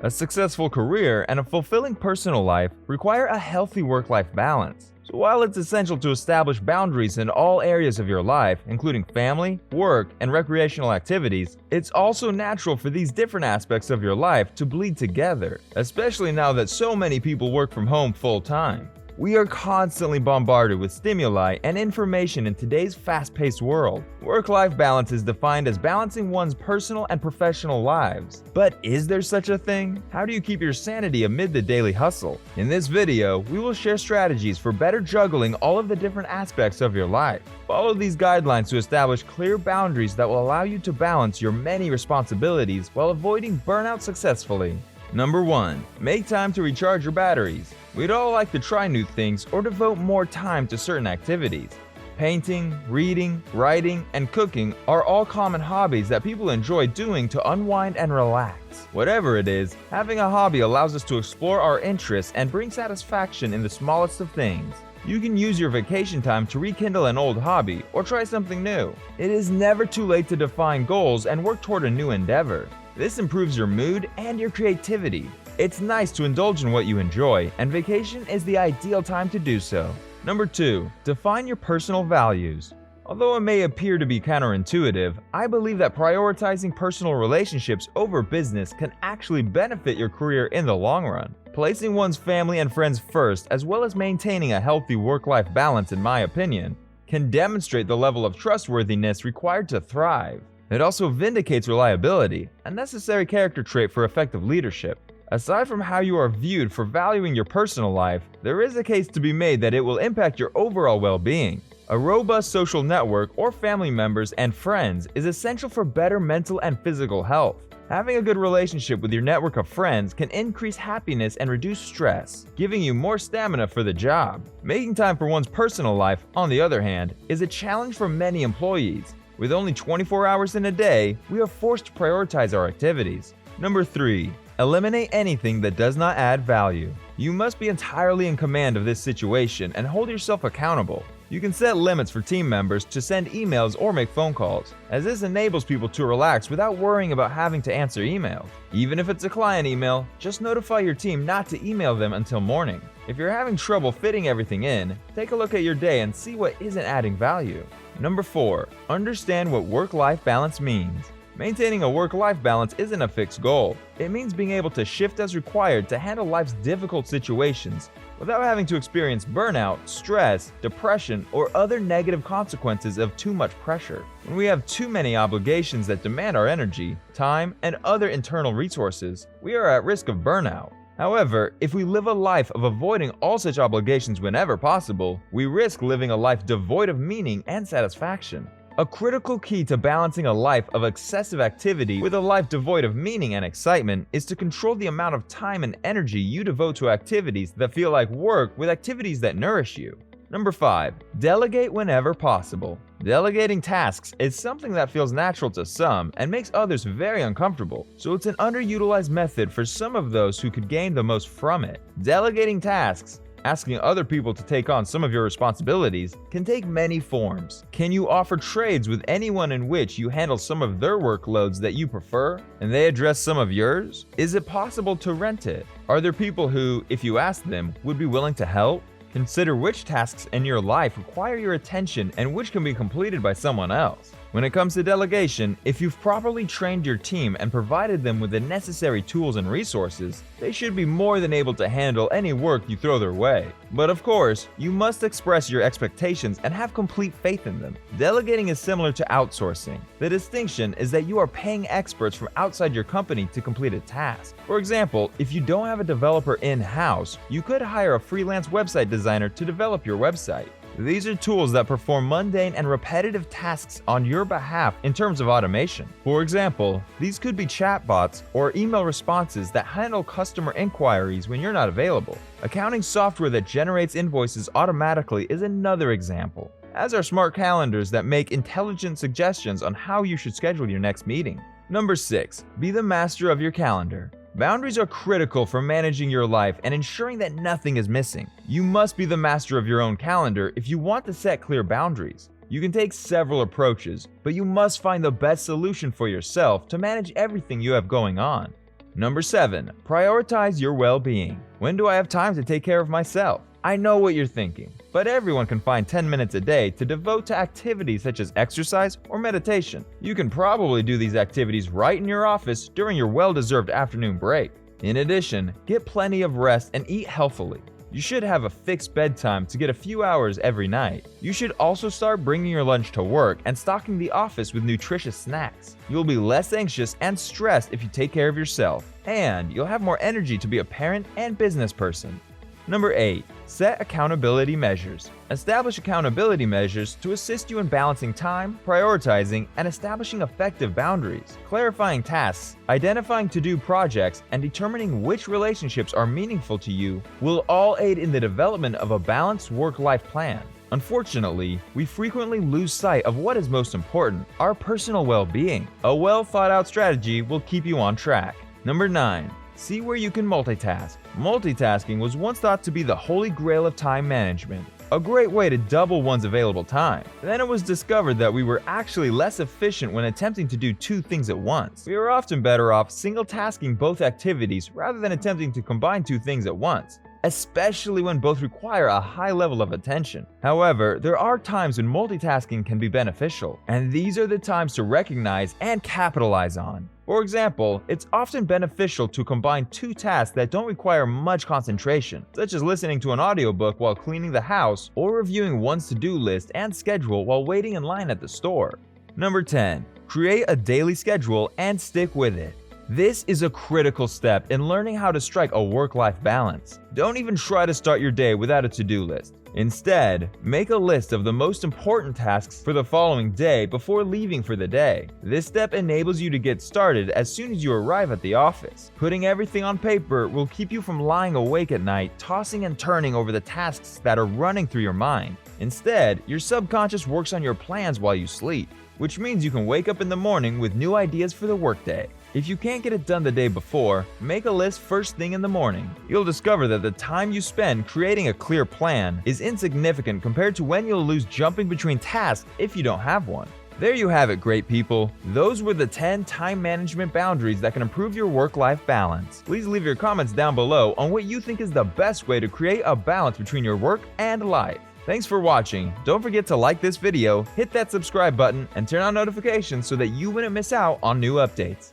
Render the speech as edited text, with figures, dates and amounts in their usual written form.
A successful career and a fulfilling personal life require a healthy work-life balance. So while it's essential to establish boundaries in all areas of your life, including family, work, and recreational activities, it's also natural for these different aspects of your life to bleed together, especially now that so many people work from home full-time. We are constantly bombarded with stimuli and information in today's fast-paced world. Work-life balance is defined as balancing one's personal and professional lives. But is there such a thing? How do you keep your sanity amid the daily hustle? In this video, we will share strategies for better juggling all of the different aspects of your life. Follow these guidelines to establish clear boundaries that will allow you to balance your many responsibilities while avoiding burnout successfully. Number 1. Make time to recharge your batteries. We'd all like to try new things or devote more time to certain activities. Painting, reading, writing, and cooking are all common hobbies that people enjoy doing to unwind and relax. Whatever it is, having a hobby allows us to explore our interests and bring satisfaction in the smallest of things. You can use your vacation time to rekindle an old hobby or try something new. It is never too late to define goals and work toward a new endeavor. This improves your mood and your creativity. It's nice to indulge in what you enjoy, and vacation is the ideal time to do so. Number 2. Define your personal values. Although it may appear to be counterintuitive, I believe that prioritizing personal relationships over business can actually benefit your career in the long run. Placing one's family and friends first, as well as maintaining a healthy work-life balance, in my opinion, can demonstrate the level of trustworthiness required to thrive. It also vindicates reliability, a necessary character trait for effective leadership. Aside from how you are viewed for valuing your personal life, there is a case to be made that it will impact your overall well-being. A robust social network or family members and friends is essential for better mental and physical health. Having a good relationship with your network of friends can increase happiness and reduce stress, giving you more stamina for the job. Making time for one's personal life, on the other hand, is a challenge for many employees. With only 24 hours in a day, we are forced to prioritize our activities. Number 3. Eliminate anything that does not add value. You must be entirely in command of this situation and hold yourself accountable. You can set limits for team members to send emails or make phone calls, as this enables people to relax without worrying about having to answer emails. Even if it's a client email, just notify your team not to email them until morning. If you're having trouble fitting everything in, take a look at your day and see what isn't adding value. Number 4. Understand what work-life balance means. Maintaining a work-life balance isn't a fixed goal. It means being able to shift as required to handle life's difficult situations without having to experience burnout, stress, depression, or other negative consequences of too much pressure. When we have too many obligations that demand our energy, time, and other internal resources, we are at risk of burnout. However, if we live a life of avoiding all such obligations whenever possible, we risk living a life devoid of meaning and satisfaction. A critical key to balancing a life of excessive activity with a life devoid of meaning and excitement is to control the amount of time and energy you devote to activities that feel like work with activities that nourish you. Number 5. Delegate whenever possible. Delegating tasks is something that feels natural to some and makes others very uncomfortable, so it's an underutilized method for some of those who could gain the most from it. Delegating tasks, asking other people to take on some of your responsibilities, can take many forms. Can you offer trades with anyone in which you handle some of their workloads that you prefer, and they address some of yours? Is it possible to rent it? Are there people who, if you ask them, would be willing to help? Consider which tasks in your life require your attention and which can be completed by someone else. When it comes to delegation, if you've properly trained your team and provided them with the necessary tools and resources, they should be more than able to handle any work you throw their way. But of course, you must express your expectations and have complete faith in them. Delegating is similar to outsourcing. The distinction is that you are paying experts from outside your company to complete a task. For example, if you don't have a developer in-house, you could hire a freelance website designer to develop your website. These are tools that perform mundane and repetitive tasks on your behalf in terms of automation. For example, these could be chatbots or email responses that handle customer inquiries when you're not available. Accounting software that generates invoices automatically is another example, as are smart calendars that make intelligent suggestions on how you should schedule your next meeting. Number 6. Be the master of your calendar. Boundaries are critical for managing your life and ensuring that nothing is missing. You must be the master of your own calendar if you want to set clear boundaries. You can take several approaches, but you must find the best solution for yourself to manage everything you have going on. Number 7. Prioritize your well-being. When do I have time to take care of myself? I know what you're thinking, but everyone can find 10 minutes a day to devote to activities such as exercise or meditation. You can probably do these activities right in your office during your well-deserved afternoon break. In addition, get plenty of rest and eat healthily. You should have a fixed bedtime to get a few hours every night. You should also start bringing your lunch to work and stocking the office with nutritious snacks. You'll be less anxious and stressed if you take care of yourself, and you'll have more energy to be a parent and business person. Number 8. Set accountability measures. Establish accountability measures to assist you in balancing time, prioritizing, and establishing effective boundaries. Clarifying tasks, identifying to-do projects, and determining which relationships are meaningful to you will all aid in the development of a balanced work-life plan. Unfortunately, we frequently lose sight of what is most important, our personal well-being. A well-thought-out strategy will keep you on track. Number 9. See where you can multitask. Multitasking was once thought to be the holy grail of time management, a great way to double one's available time. Then it was discovered that we were actually less efficient when attempting to do two things at once. We are often better off single-tasking both activities rather than attempting to combine two things at once, especially when both require a high level of attention. However, there are times when multitasking can be beneficial, and these are the times to recognize and capitalize on. For example, it's often beneficial to combine two tasks that don't require much concentration, such as listening to an audiobook while cleaning the house or reviewing one's to-do list and schedule while waiting in line at the store. Number 10. Create a daily schedule and stick with it. This is a critical step in learning how to strike a work-life balance. Don't even try to start your day without a to-do list. Instead, make a list of the most important tasks for the following day before leaving for the day. This step enables you to get started as soon as you arrive at the office. Putting everything on paper will keep you from lying awake at night, tossing and turning over the tasks that are running through your mind. Instead, your subconscious works on your plans while you sleep, which means you can wake up in the morning with new ideas for the workday. If you can't get it done the day before, make a list first thing in the morning. You'll discover that the time you spend creating a clear plan is insignificant compared to when you'll lose jumping between tasks if you don't have one. There you have it, great people. Those were the 10 time management boundaries that can improve your work-life balance. Please leave your comments down below on what you think is the best way to create a balance between your work and life. Thanks for watching. Don't forget to like this video, hit that subscribe button, and turn on notifications so that you wouldn't miss out on new updates.